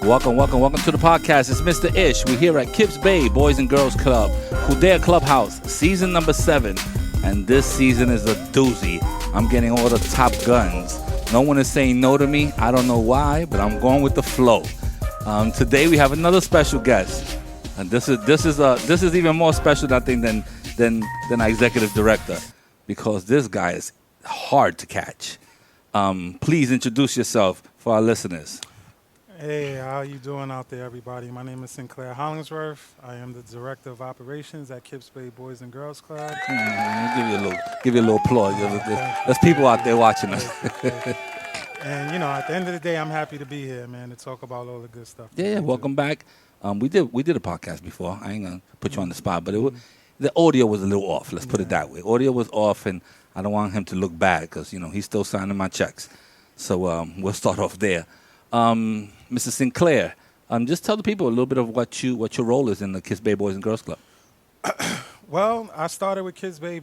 Welcome to the podcast. It's Mr. Ish. We're here at Kips Bay Boys and Girls Club, Kudea Clubhouse, season number 7. And this season is a doozy. I'm getting all the top guns. No one is saying no to me. I don't know why, but I'm going with the flow. Today we have another special guest. And this is even more special, I think, than our executive director, because this guy is hard to catch. Please introduce yourself for our listeners. Hey, how you doing out there, everybody? My name is Sinclair Hollingsworth. I am the Director of Operations at Kips Bay Boys and Girls Club. Give you a little applause. There's people out there watching us. And, at the end of the day, I'm happy to be here, man, to talk about all the good stuff. Yeah, welcome back. We did a podcast before. I ain't going to put you on the spot, but the audio was a little off. Let's put it that way. Audio was off, and I don't want him to look bad because, he's still signing my checks. So we'll start off there. Mr. Sinclair, just tell the people a little bit of what your role is in the Kips Bay Boys and Girls Club. Well, I started with Kips Bay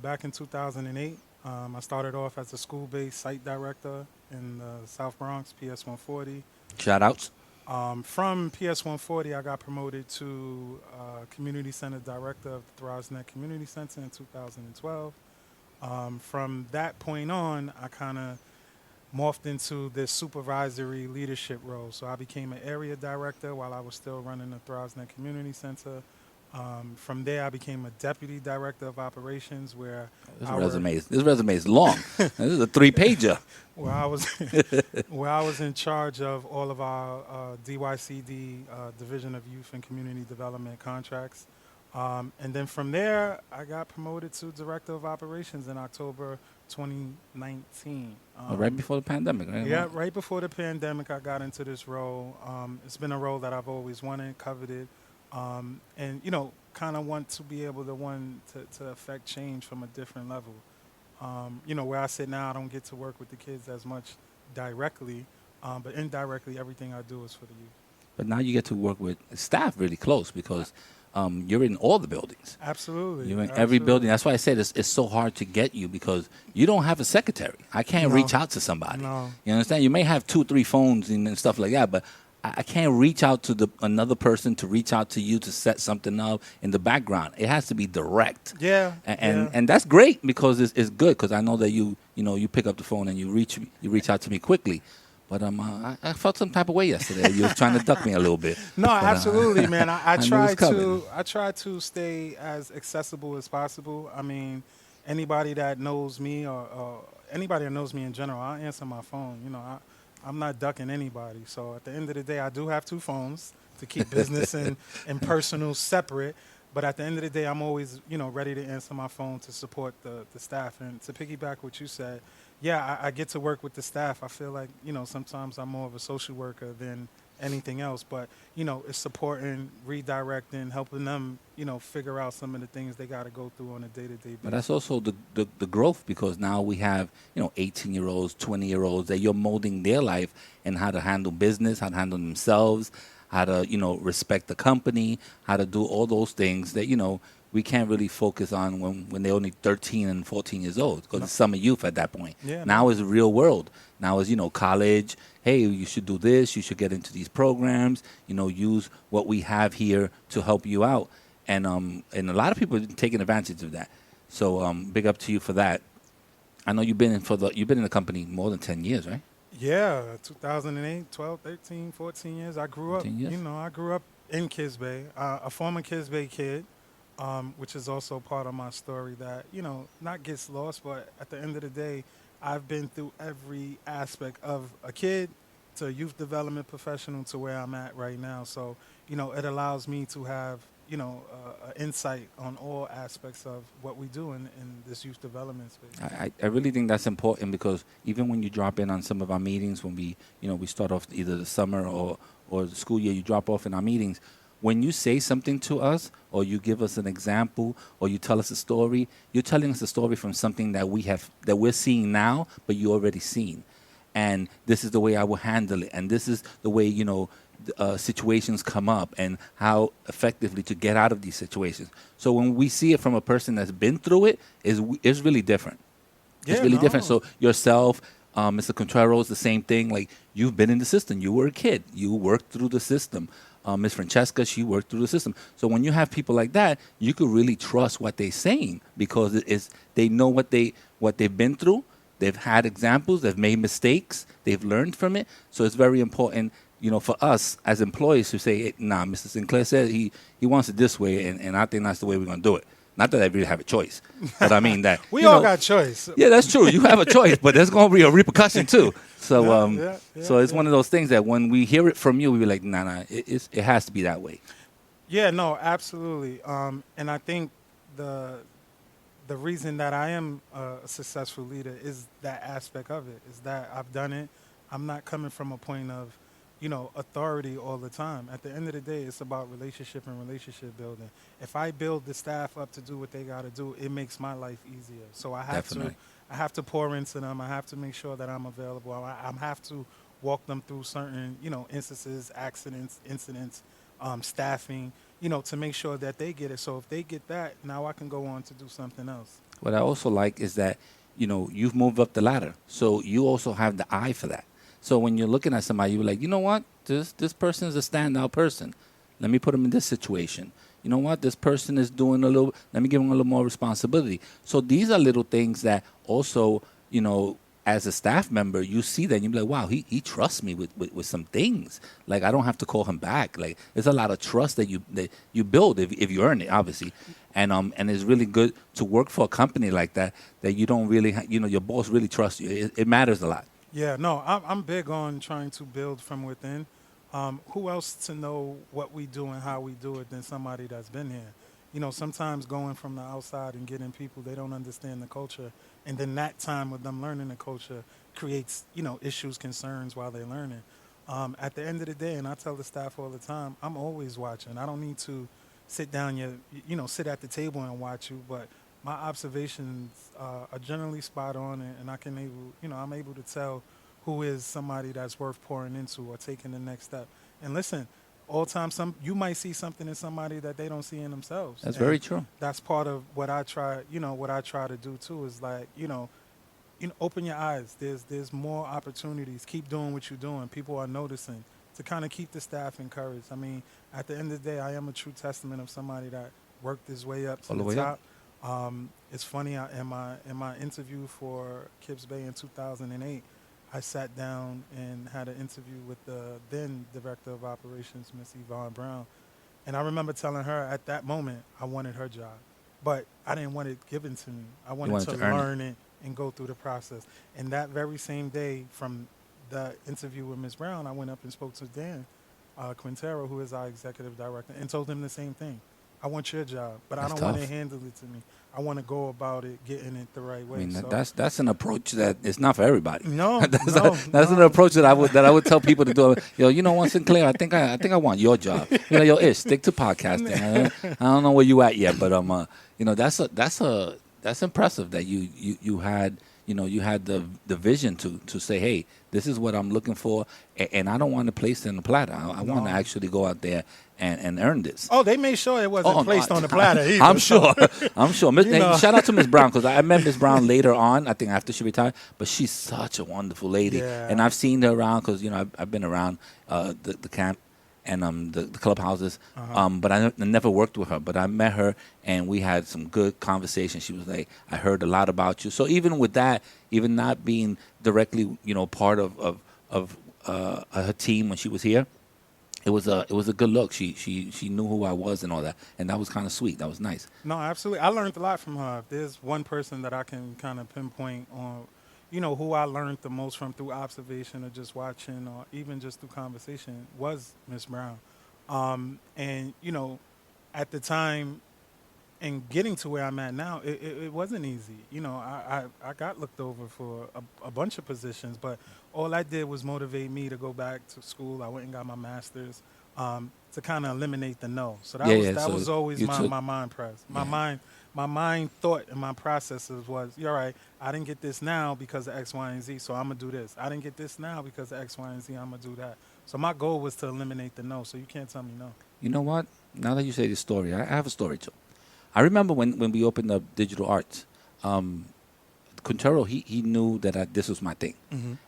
back in 2008. I started off as a school-based site director in the South Bronx, PS 140. Shout-outs? From PS 140, I got promoted to Community Center Director of the ThriveNet Community Center in 2012. From that point on, I kind of morphed into this supervisory leadership role. So I became an area director while I was still running the ThriveNet Community Center. From there, I became a deputy director of operations, where this resume is long. This is a 3-pager. Where I was in charge of all of our DYCD Division of Youth and Community Development contracts. And then from there, I got promoted to director of operations in October 2019. Right before the pandemic, right? Yeah, right before the pandemic, I got into this role. It's been a role that I've always wanted, coveted, and, kind of want to be able to affect change from a different level. Where I sit now, I don't get to work with the kids as much directly, but indirectly, everything I do is for the youth. But now you get to work with staff really close because you're in all the buildings. Absolutely. You're in every building. That's why I said it's so hard to get you because you don't have a secretary. I can't reach out to somebody. No. You understand? You may have 2 or 3 phones and stuff like that, but I can't reach out to another person to reach out to you to set something up in the background. It has to be direct. Yeah. And that's great because it's good because I know that you pick up the phone and you reach out to me quickly. But I felt some type of way yesterday. You were trying to duck me a little bit. No, but, absolutely, man. I try to stay as accessible as possible. I mean, anybody that knows me or anybody that knows me in general, I answer my phone. I'm not ducking anybody. So at the end of the day, I do have 2 phones to keep business and personal separate. But at the end of the day, I'm always, ready to answer my phone to support the staff. And to piggyback what you said, yeah, I get to work with the staff. I feel like, sometimes I'm more of a social worker than anything else. But, it's supporting, redirecting, helping them, figure out some of the things they got to go through on a day-to-day basis. But that's also the growth because now we have, 18-year-olds, 20-year-olds that you're molding their life and how to handle business, how to handle themselves, how to, respect the company, how to do all those things that, we can't really focus on when they're only 13 and 14 years old because it's summer youth at that point. Yeah, now is the real world. Now is, college. Hey, you should do this. You should get into these programs. Use what we have here to help you out. And a lot of people are taking advantage of that. So big up to you for that. I know you've been in the company more than 10 years, right? Yeah, 2008, 12, 13, 14 years. I grew up, I grew up in Kips Bay, a former Kips Bay kid. Which is also part of my story that, not gets lost, but at the end of the day, I've been through every aspect of a kid to a youth development professional to where I'm at right now. So, it allows me to have, insight on all aspects of what we do in this youth development space. I really think that's important because even when you drop in on some of our meetings, when we start off either the summer or the school year, you drop off in our meetings, when you say something to us or you give us an example or you tell us a story, you're telling us a story from something that we're seeing now, but you already seen. And this is the way I will handle it. And this is the way, situations come up and how effectively to get out of these situations. So when we see it from a person that's been through it, it's really different. It's really different. So yourself, Mr. Contreras, the same thing. Like, you've been in the system. You were a kid. You worked through the system. Miss Francesca, she worked through the system. So when you have people like that, you could really trust what they're saying because they know what they've been through. They've had examples. They've made mistakes. They've learned from it. So it's very important, for us as employees to say, hey, nah, Mr. Sinclair said he wants it this way, and I think that's the way we're going to do it. Not that I really have a choice, but I mean that we all got choice. Yeah, that's true. You have a choice, but there's going to be a repercussion too. So, so it's one of those things that when we hear it from you, we be like, nah, it has to be that way. Yeah, no, absolutely. And I think the reason that I am a successful leader is that aspect of it. Is that I've done it. I'm not coming from a point of authority all the time. At the end of the day, it's about relationship and relationship building. If I build the staff up to do what they got to do, it makes my life easier. So I have to pour into them. I have to make sure that I'm available. I have to walk them through certain, instances, accidents, incidents, staffing, to make sure that they get it. So if they get that, now I can go on to do something else. What I also like is that, you've moved up the ladder. So you also have the eye for that. So when you're looking at somebody, you're like, you know what? This person is a standout person. Let me put him in this situation. You know what? This person is doing let me give him a little more responsibility. So these are little things that also, as a staff member, you see that and you're like, wow, he trusts me with some things. Like, I don't have to call him back. Like, there's a lot of trust that you build if you earn it, obviously. And it's really good to work for a company like that you don't really, your boss really trusts you. It matters a lot. Yeah, no, I'm big on trying to build from within. Who else to know what we do and how we do it than somebody that's been here? Sometimes going from the outside and getting people, they don't understand the culture. And then that time with them learning the culture creates, issues, concerns while they're learning. At the end of the day, and I tell the staff all the time, I'm always watching. I don't need to sit down, sit at the table and watch you, but my observations are generally spot on, and I'm able to tell who is somebody that's worth pouring into or taking the next step. And listen, all time, you might see something in somebody that they don't see in themselves. That's very true. That's part of what I try. What I try to do too is like, open your eyes. There's more opportunities. Keep doing what you're doing. People are noticing. To kind of keep the staff encouraged. I mean, at the end of the day, I am a true testament of somebody that worked his way up to the top. It's funny, in my interview for Kips Bay in 2008, I sat down and had an interview with the then Director of Operations, Miss Yvonne Brown. And I remember telling her at that moment I wanted her job. But I didn't want it given to me. I wanted to learn it and go through the process. And that very same day from the interview with Ms. Brown, I went up and spoke to Dan Quintero, who is our executive director, and told him the same thing. I want your job, but I don't want to handle it to me. I want to go about it, getting it the right way. I mean, that's an approach that is not for everybody. No, that's an approach that I would tell people to do. You know what, Sinclair? I think I want your job. Yo, Ish, stick to podcasting. I don't know where you at yet, but that's impressive that you had the vision to say, hey, this is what I'm looking for, and I don't want to place it in the platter. I want to actually go out there and earn this. Oh, they made sure it wasn't placed on the platter either. I'm sure. Hey, shout out to Miss Brown, because I met Miss Brown later on, I think after she retired, but she's such a wonderful lady. Yeah. And I've seen her around because, I've been around the camp and the clubhouses, but I never worked with her. But I met her, and we had some good conversation. She was like, I heard a lot about you. So even with that, even not being directly, part of her team when she was here, it was a good look. She knew who I was and all that, and that was kind of sweet. That was nice. No, absolutely. I learned a lot from her. If there's one person that I can kind of pinpoint on, who I learned the most from through observation or just watching or even just through conversation was Miss Brown. And, at the time and getting to where I'm at now, it wasn't easy. I got looked over for a bunch of positions, but all I did was motivate me to go back to school. I went and got my master's to kind of eliminate the no. So that was always my mind press. My mind thought and my processes was, you're right, I didn't get this now because of X, Y, and Z, so I'm going to do this. I didn't get this now because of X, Y, and Z, I'm going to do that. So my goal was to eliminate the no, so you can't tell me no. You know what? Now that you say this story, I have a story too. I remember when we opened up Digital Arts, Quintero, he knew that this was my thing.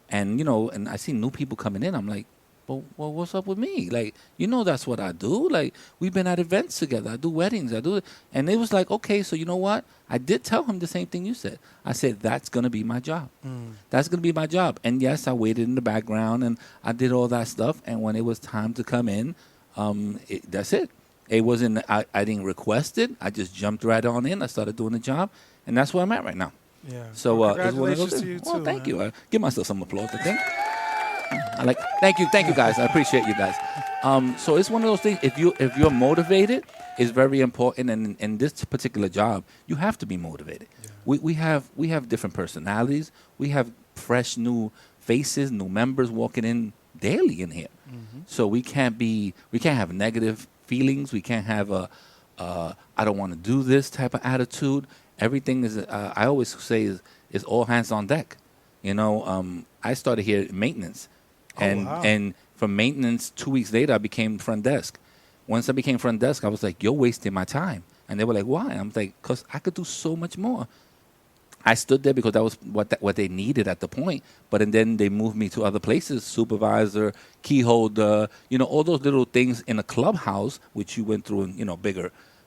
And, and I see new people coming in. I'm like, well, what's up with me? Like, that's what I do. Like, we've been at events together. I do weddings. And it was like, okay, so you know what? I did tell him the same thing you said. I said, that's going to be my job. That's going to be my job. And yes, I waited in the background and I did all that stuff. And when it was time to come in, that's it. It wasn't, I didn't request it. I just jumped right on in. I started doing the job. And that's where I'm at right now. Yeah. So, congratulations to you too. Well, thank you. Give myself some applause, I think. Thank you guys. I appreciate you guys. So it's one of those things. If you're motivated, it's very important. And in this particular job, you have to be motivated. Yeah. We have different personalities. We have fresh new faces, new members walking in daily in here. So we can't have negative feelings. We can't have I don't want to do this type of attitude. Everything is I always say is all hands on deck. I started here at maintenance. And from maintenance, 2 weeks later, I became front desk. Once I became front desk, I was like, you're wasting my time. And they were like, why? I'm like, because I could do so much more. I stood there because that was what they needed at the point. But then they moved me to other places, supervisor, key holder, all those little things in a clubhouse, which you went through in,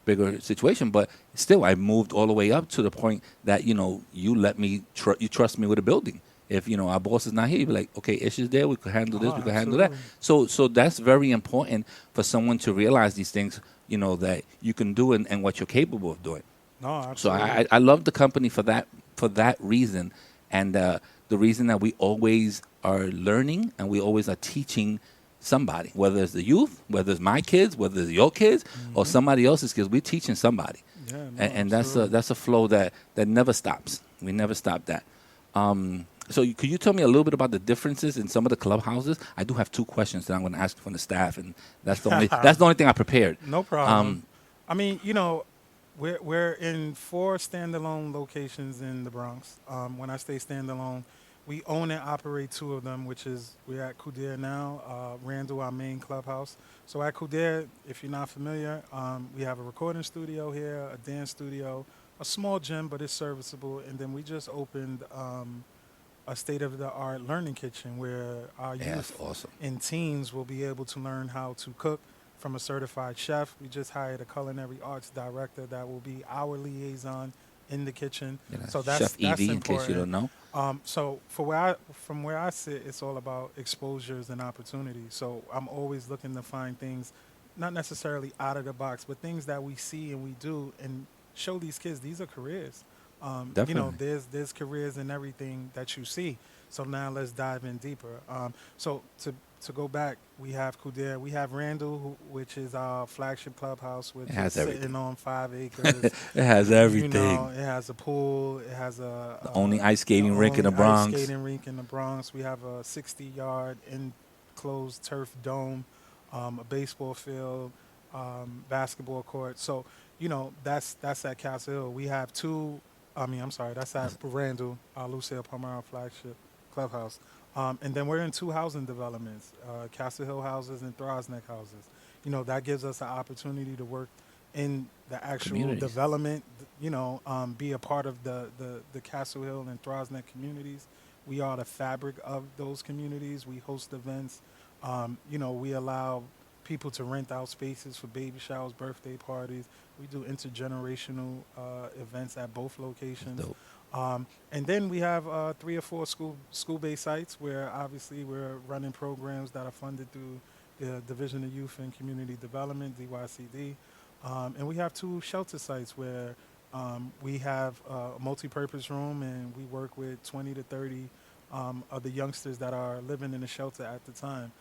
bigger situation. But still, I moved all the way up to the point that, you let me, you trust me with a building. If, our boss is not here, you'd be like, okay, Ish is there. We could handle this. We could handle that. So that's very important for someone to realize these things, that you can do and what you're capable of doing. No, absolutely. So I love the company for that reason. And the reason that we always are learning and we always are teaching somebody, whether it's the youth, whether it's my kids, whether it's your kids or somebody else's kids, we're teaching somebody. Yeah, no, and that's a flow that never stops. We never stop that. So could you tell me a little bit about the differences in some of the clubhouses? I do have two questions that I'm going to ask from the staff, and that's the only thing I prepared. No problem. I mean, we're in 4 standalone locations in the Bronx. When I say standalone, we own and operate 2 of them, which is we're at Kudir now, Randall, our main clubhouse. So at Kudir, if you're not familiar, we have a recording studio here, a dance studio, a small gym, but it's serviceable, and then we just opened a state-of-the-art learning kitchen where our youth and teens will be able to learn how to cook from a certified chef. We just hired a culinary arts director that will be our liaison in the kitchen. So that's Chef Evie, important. in case you don't know. So from where I sit, it's all about exposures and opportunities. So I'm always looking to find things, not necessarily out of the box, but things that we see and we do and show these kids these are careers. There's careers in everything that you see. So now let's dive in deeper. So to go back, we have Kudir, we have Randall, which is our flagship clubhouse, which is sitting on 5 acres. It has everything. It has a pool. It has the only ice skating rink in the Bronx. We have a 60-yard enclosed turf dome, a baseball field, basketball court. So that's at Castle Hill. We have that's at Randall, Lucille Palmero flagship clubhouse. And then we're in 2 housing developments, Castle Hill houses and Throsneck houses. That gives us an opportunity to work in the actual development, be a part of the Castle Hill and Throsneck communities. We are the fabric of those communities. We host events. We allow people to rent out spaces for baby showers, birthday parties. We do intergenerational events at both locations. And then we have 3 or 4 school-based sites where obviously we're running programs that are funded through the Division of Youth and Community Development, DYCD. And we have 2 shelter sites where we have a multi-purpose room and we work with 20 to 30 of the youngsters that are living in the shelter at the time.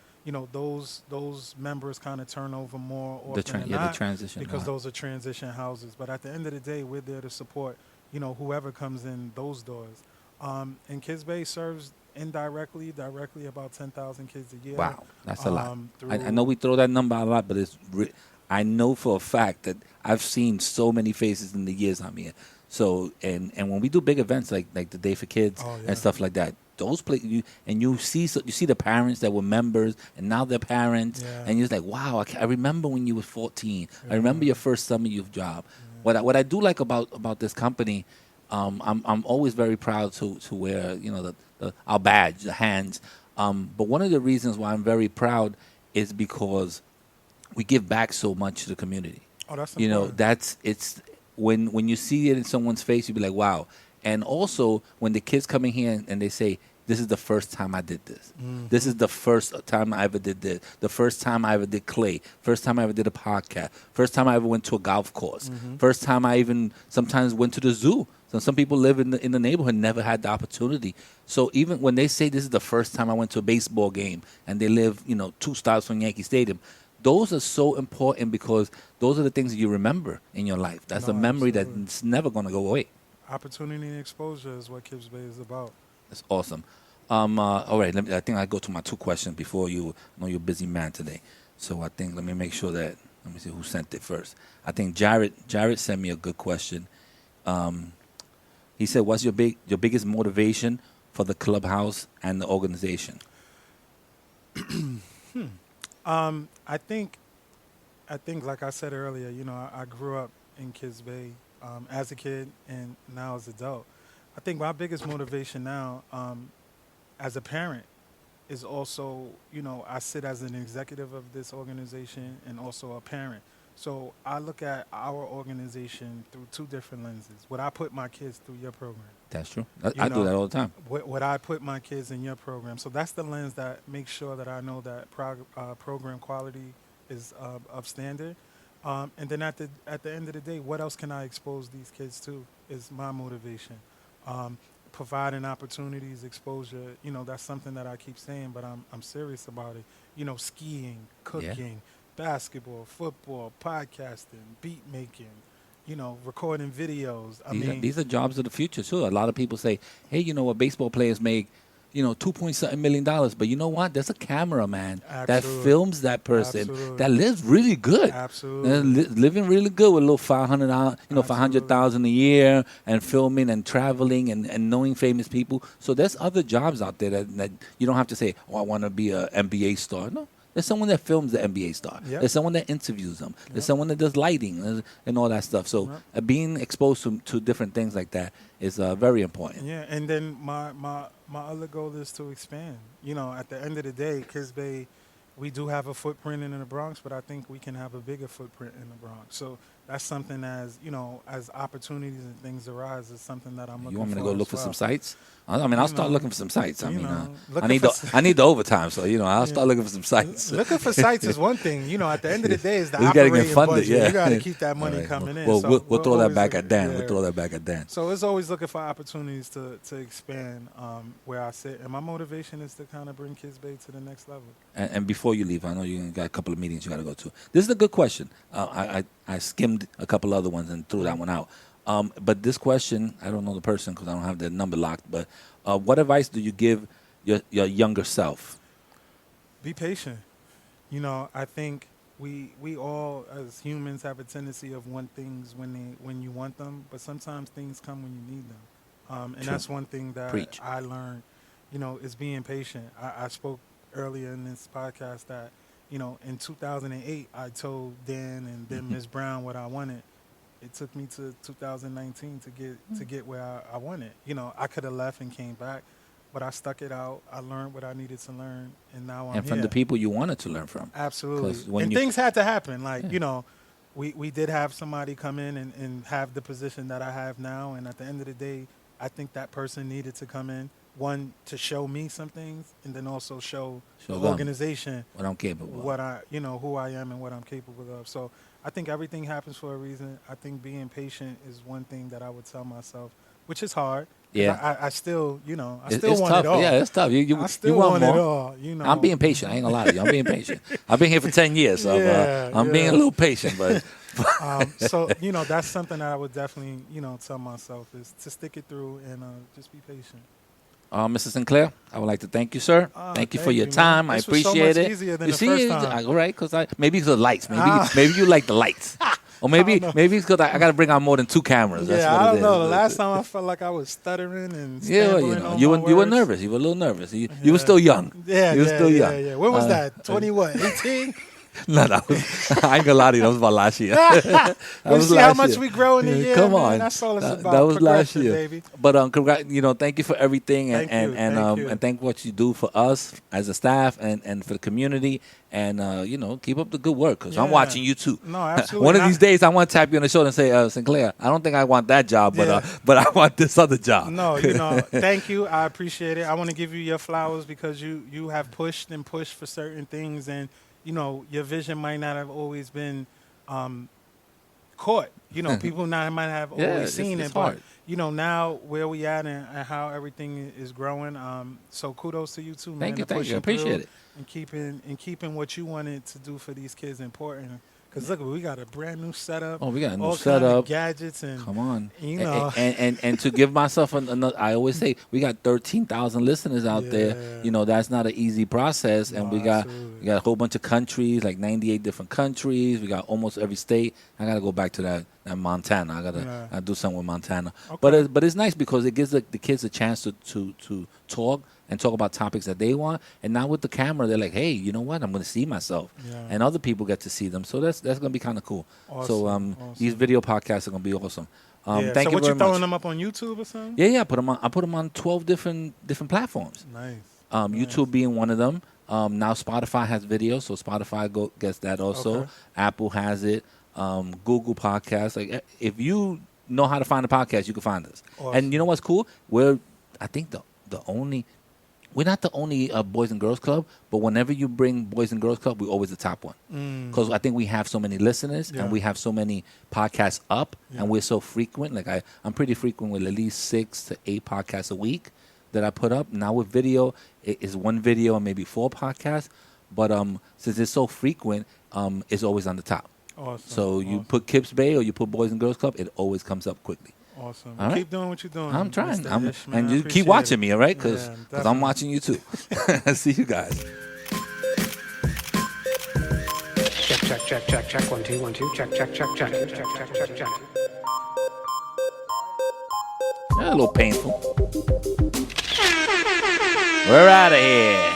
Those members kind of turn over more often than not, the transition because those are transition houses. But at the end of the day, we're there to support, whoever comes in those doors. And Kids Bay serves directly about 10,000 kids a year. Wow, that's a lot. I know we throw that number out a lot, but I know for a fact that I've seen so many faces in the years I'm here. So and when we do big events like the Day for Kids and stuff like that, those places, you see the parents that were members and now they're parents, and you're just like, wow, I remember when you were 14. I remember your first summer youth job. What I do like about this company, I'm always very proud to wear, our badge, the hands. But one of the reasons why I'm very proud is because we give back so much to the community. Oh, that's important. It's when you see it in someone's face, you be like, wow. And also when the kids come in here and they say, this is the first time I did this. Mm-hmm. This is the first time I ever did this. The first time I ever did clay. First time I ever did a podcast. First time I ever went to a golf course. Mm-hmm. First time I even sometimes went to the zoo. So some people live in the neighborhood, never had the opportunity. So even when they say this is the first time I went to a baseball game and they live, 2 stops from Yankee Stadium, those are so important because those are the things that you remember in your life. That's a memory absolutely. that's never going to go away. Opportunity and exposure is what Kips Bay is about. That's awesome. All right, I think I go to my 2 questions before you. I know you're a busy man today. So I think let me make sure that, let me see who sent it first. I think Jared sent me a good question. He said, what's your biggest motivation for the clubhouse and the organization? I think, like I said earlier, I grew up in Kips Bay as a kid and now as an adult. I think my biggest motivation now, as a parent, is also, I sit as an executive of this organization and also a parent. So I look at our organization through 2 different lenses. Would I put my kids through your program? That's true. I do that all the time. Would I put my kids in your program? So that's the lens that makes sure that I know that program quality is of standard. And then at the end of the day, what else can I expose these kids to is my motivation. Providing opportunities, exposure, that's something that I keep saying, but I'm serious about it. Skiing, cooking, basketball, football, podcasting, beat making, recording videos. These are jobs of the future too. A lot of people say, hey, what baseball players make, $2 million. But you know what? There's a cameraman that films that person that lives really good. Absolutely. Living really good with a little $500,000 a year and filming and traveling and knowing famous people. So there's other jobs out there that you don't have to say, I want to be an NBA star. No. There's someone that films the NBA star. Yep. There's someone that interviews them. There's someone that does lighting and all that stuff. So being exposed to different things like that is very important. Yeah, and then my other goal is to expand. At the end of the day, Kips Bay, we do have a footprint in the Bronx, but I think we can have a bigger footprint in the Bronx. So that's something as opportunities and things arise, is something that I'm looking for. You want me to go look for some sites? I'll start looking for some sites. I need the overtime, so I'll start looking for some sites. Looking for sites is one thing. At the end of the day, is the we gotta operating get funded. budget. Yeah, you got to keep that money coming in. Well, So we'll throw that back at Dan. Yeah. We'll throw that back at Dan. So it's always looking for opportunities to expand where I sit, and my motivation is to kind of bring Kips Bay to the next level. And before you leave, I know you got a couple of meetings you got to go to. This is a good question. I skimmed a couple other ones and threw that one out. But this question, I don't know the person because I don't have their number locked. But what advice do you give your younger self? Be patient. I think we all as humans have a tendency of want things when you want them, but sometimes things come when you need them. And that's one thing that I learned, is being patient. I spoke earlier in this podcast that, in 2008, I told Dan and then Ms. Brown what I wanted. It took me to 2019 to get where I wanted. I could have left and came back, but I stuck it out. I learned what I needed to learn, and now I'm here. And from the people you wanted to learn from. Absolutely. And things had to happen. Like, we did have somebody come in and have the position that I have now, and at the end of the day, I think that person needed to come in, one, to show me some things, and then also show the organization what I'm capable of. What who I am and what I'm capable of. So I think everything happens for a reason. I think being patient is one thing that I would tell myself, which is hard. Yeah. I still, I still want tough. it all. Yeah, it's tough. I still want more. it all. I'm being patient. I ain't gonna lie to you. I'm being patient. I've been here for 10 years, so I'm being a little patient. But so that's something that I would definitely tell myself is to stick it through and just be patient. Mr. Sinclair, I would like to thank you, sir. Thank you for your time. Man. I appreciate so much it. Easier than you the see, first time. All right, because maybe it's the lights. Maybe you like the lights. Or maybe it's because I got to bring out more than 2 cameras. That's what I don't it know. is. The last time I felt like I was stuttering and stumbling you were nervous. You were a little nervous. You were still young. Yeah, you were still young. Yeah. When was that? 18? No, I ain't gonna lie to you. That was about last year. We'll see how much we grow in a year. Come man. on, That's all it's about. That was last year, baby. But thank you for everything, and thank what you do for us as a staff and for the community, and keep up the good work because I'm watching you too. No, absolutely. One of these days, I want to tap you on the shoulder and say, Sinclair, I don't think I want that job, but I want this other job. No, thank you. I appreciate it. I want to give you your flowers because you have pushed and pushed for certain things, and your vision might not have always been caught. People might have always seen it, but now where we at and how everything is growing. So kudos to you too, man. Thank you. I appreciate it. And keeping what you wanted to do for these kids important. Because look, we got a brand new setup. Oh, we got a new all setup. Kind of gadgets and come on, and to give myself another. I always say we got 13,000 listeners out there. That's not an easy process, and we got a whole bunch of countries, like 98 different countries. We got almost every state. I gotta go back to that Montana. I gotta do something with Montana. Okay. But it's nice because it gives the kids a chance to talk. And talk about topics that they want, and now with the camera, they're like, "Hey, you know what? I'm going to see myself," and other people get to see them. So that's going to be kind of cool. Awesome. So these video podcasts are going to be awesome. Thank you very much. So you throwing them up on YouTube or something? Yeah. I put them on 12 different platforms. Nice. YouTube being one of them. Now Spotify has video, so Spotify gets that also. Okay. Apple has it. Google Podcasts. Like if you know how to find a podcast, you can find us. Awesome. And you know what's cool? We're not the only Boys and Girls Club, but whenever you bring Boys and Girls Club, we're always the top one. Because I think we have so many listeners and we have so many podcasts up and we're so frequent. Like I'm pretty frequent with at least 6 to 8 podcasts a week that I put up. Now with video, it is 1 video and maybe 4 podcasts. But since it's so frequent, it's always on the top. Awesome. So you put Kips Bay or you put Boys and Girls Club, it always comes up quickly. Awesome. All right. Keep doing what you're doing. I'm trying. Ish, and you keep watching me, all right? Because I'm watching you too. See you guys. Check. 1 2 1 2. Check. A little painful. We're out of here.